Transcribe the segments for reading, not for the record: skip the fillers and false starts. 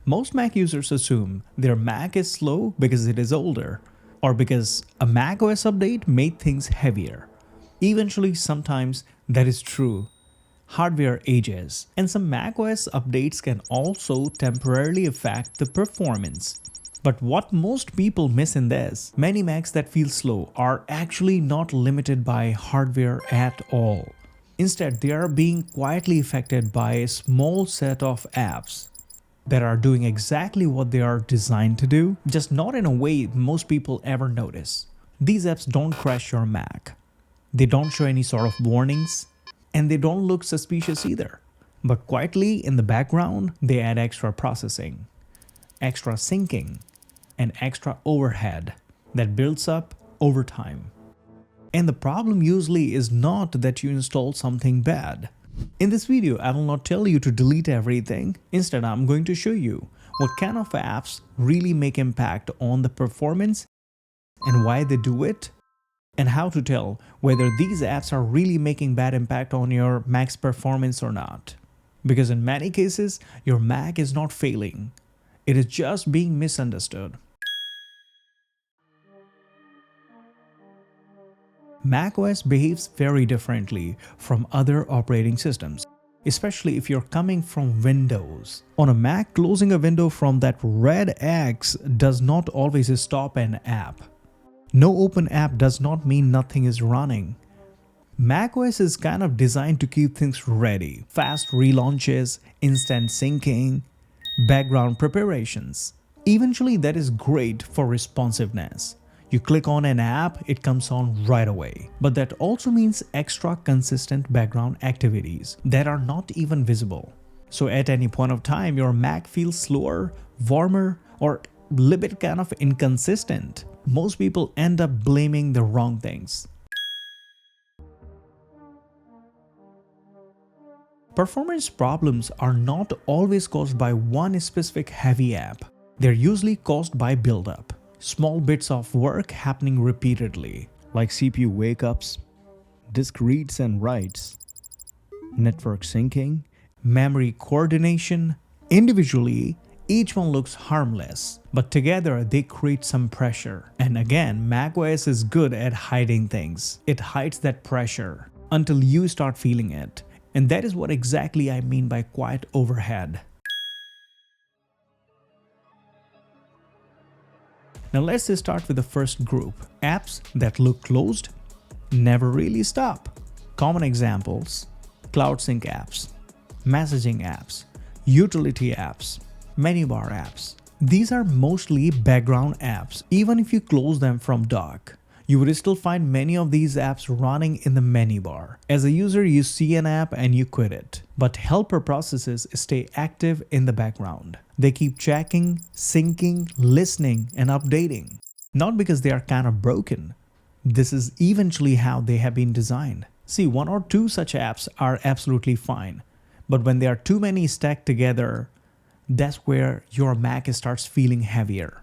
Most Mac users assume their Mac is slow because it is older, or because a macOS update made things heavier. Eventually, sometimes that is true. Hardware ages, and some macOS updates can also temporarily affect the performance. But what most people miss in this, many Macs that feel slow are actually not limited by hardware at all. Instead, they are being quietly affected by a small set of apps that are doing exactly what they are designed to do, just not in a way most people ever notice. These apps don't crash your Mac. They don't show any sort of warnings, and they don't look suspicious either. But quietly in the background, they add extra processing, extra syncing, and extra overhead that builds up over time. And the problem usually is not that you install something bad. In this video, I will not tell you to delete everything. Instead, I'm going to show you what kind of apps really make impact on the performance and why they do it, and how to tell whether these apps are really making bad impact on your Mac's performance or not. Because in many cases, your Mac is not failing. It is just being misunderstood. macOS behaves very differently from other operating systems, especially if you're coming from Windows. On a Mac, closing a window from that red X does not always stop an app. No open app does not mean nothing is running. macOS is kind of designed to keep things ready. Fast relaunches, instant syncing, background preparations. Eventually, that is great for responsiveness. You click on an app, it comes on right away. But that also means extra consistent background activities that are not even visible. So at any point of time, your Mac feels slower, warmer, or a little bit kind of inconsistent. Most people end up blaming the wrong things. Performance problems are not always caused by one specific heavy app. They're usually caused by buildup. Small bits of work happening repeatedly, like CPU wake-ups, disk reads and writes, network syncing, memory coordination. Individually, each one looks harmless, but together they create some pressure. And again, macOS is good at hiding things. It hides that pressure until you start feeling it. And that is what exactly I mean by quiet overhead. Now let's start with the first group. Apps that look closed, never really stop. Common examples: Cloud Sync apps, messaging apps, utility apps, menu bar apps. These are mostly background apps. Even if you close them from dock, you would still find many of these apps running in the menu bar. As a user, you see an app and you quit it. But helper processes stay active in the background. They keep checking, syncing, listening, and updating. Not because they are kind of broken. This is eventually how they have been designed. See, one or two such apps are absolutely fine. But when there are too many stacked together, that's where your Mac starts feeling heavier.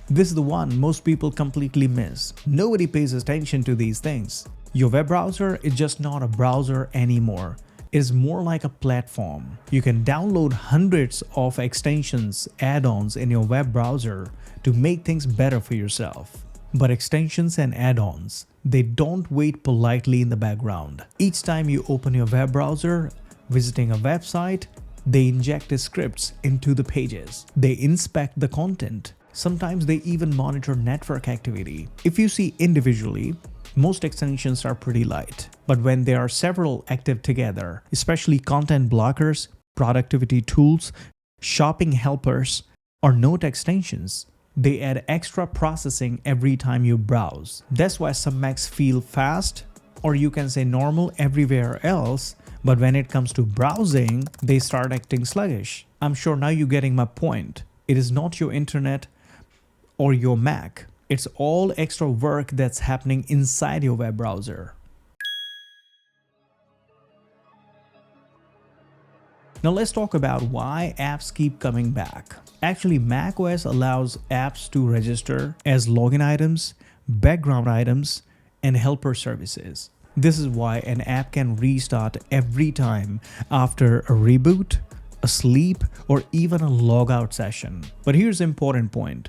This is the one most people completely miss. Nobody pays attention to these things. Your web browser is just not a browser anymore. It is more like a platform. You can download hundreds of extensions, add-ons in your web browser to make things better for yourself. But extensions and add-ons, they don't wait politely in the background. Each time you open your web browser, visiting a website, they inject scripts into the pages. They inspect the content. Sometimes they even monitor network activity. If you see individually, most extensions are pretty light. But when there are several active together, especially content blockers, productivity tools, shopping helpers, or note extensions, they add extra processing every time you browse. That's why some Macs feel fast, or you can say normal everywhere else, but when it comes to browsing, they start acting sluggish. I'm sure now you're getting my point. It is not your internet or your Mac. It's all extra work that's happening inside your web browser. Now let's talk about why apps keep coming back. Actually, macOS allows apps to register as login items, background items, and helper services. This is why an app can restart every time after a reboot, a sleep, or even a logout session. But here's the important point.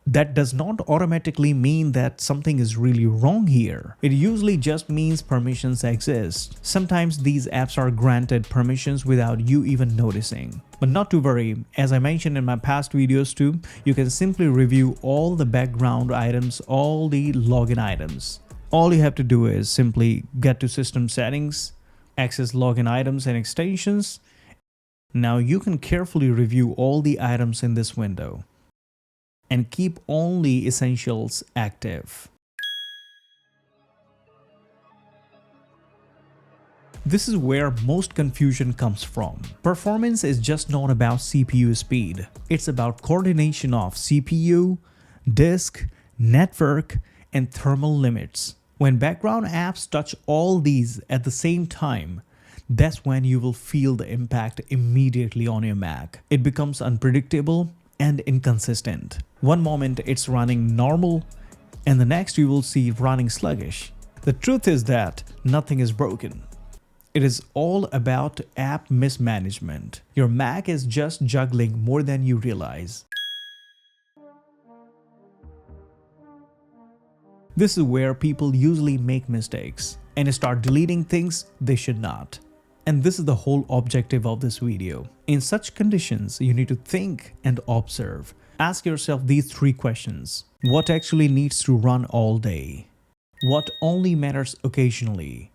That does not automatically mean that something is really wrong here. It usually just means permissions exist. Sometimes these apps are granted permissions without you even noticing. But not to worry, as I mentioned in my past videos too, you can simply review all the background items, all the login items. All you have to do is simply get to System Settings, access login items and extensions. Now you can carefully review all the items in this window and keep only essentials active. This is where most confusion comes from. Performance is just not about CPU speed. It's about coordination of CPU, disk, network, and thermal limits. When background apps touch all these at the same time, that's when you will feel the impact immediately on your Mac. It becomes unpredictable and inconsistent. One moment it's running normal, and the next you will see running sluggish. The truth is that nothing is broken. It is all about app mismanagement. Your Mac is just juggling more than you realize. This is where people usually make mistakes and start deleting things they should not. And this is the whole objective of this video. In such conditions, you need to think and observe. Ask yourself these 3 questions. What actually needs to run all day? What only matters occasionally?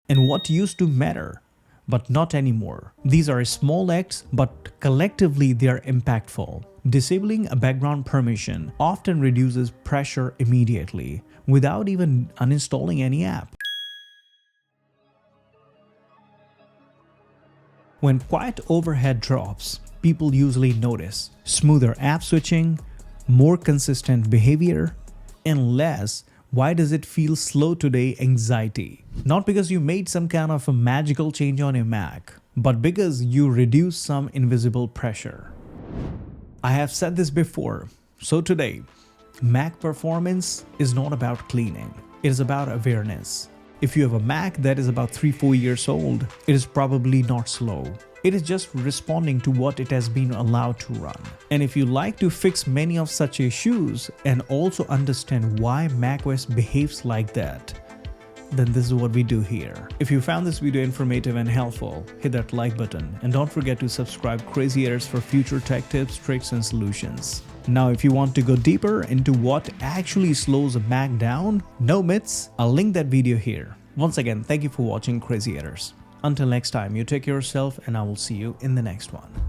And what used to matter, but not anymore? These are small acts, but collectively they are impactful. Disabling a background permission often reduces pressure immediately, without even uninstalling any app. When quiet overhead drops, people usually notice smoother app switching, more consistent behavior, and less "why does it feel slow today" anxiety. Not because you made some kind of a magical change on your Mac, but because you reduced some invisible pressure. I have said this before, so today, Mac performance is not about cleaning, it is about awareness. If you have a Mac that is about 3-4 years old, it is probably not slow. It is just responding to what it has been allowed to run. And if you like to fix many of such issues and also understand why macOS behaves like that, then this is what we do here. If you found this video informative and helpful, hit that like button and don't forget to subscribe Crazy Errors for future tech tips, tricks, and solutions. Now, if you want to go deeper into what actually slows a Mac down, no myths, I'll link that video here. Once again, thank you for watching Crazy Errors. Until next time, you take care of yourself and I will see you in the next one.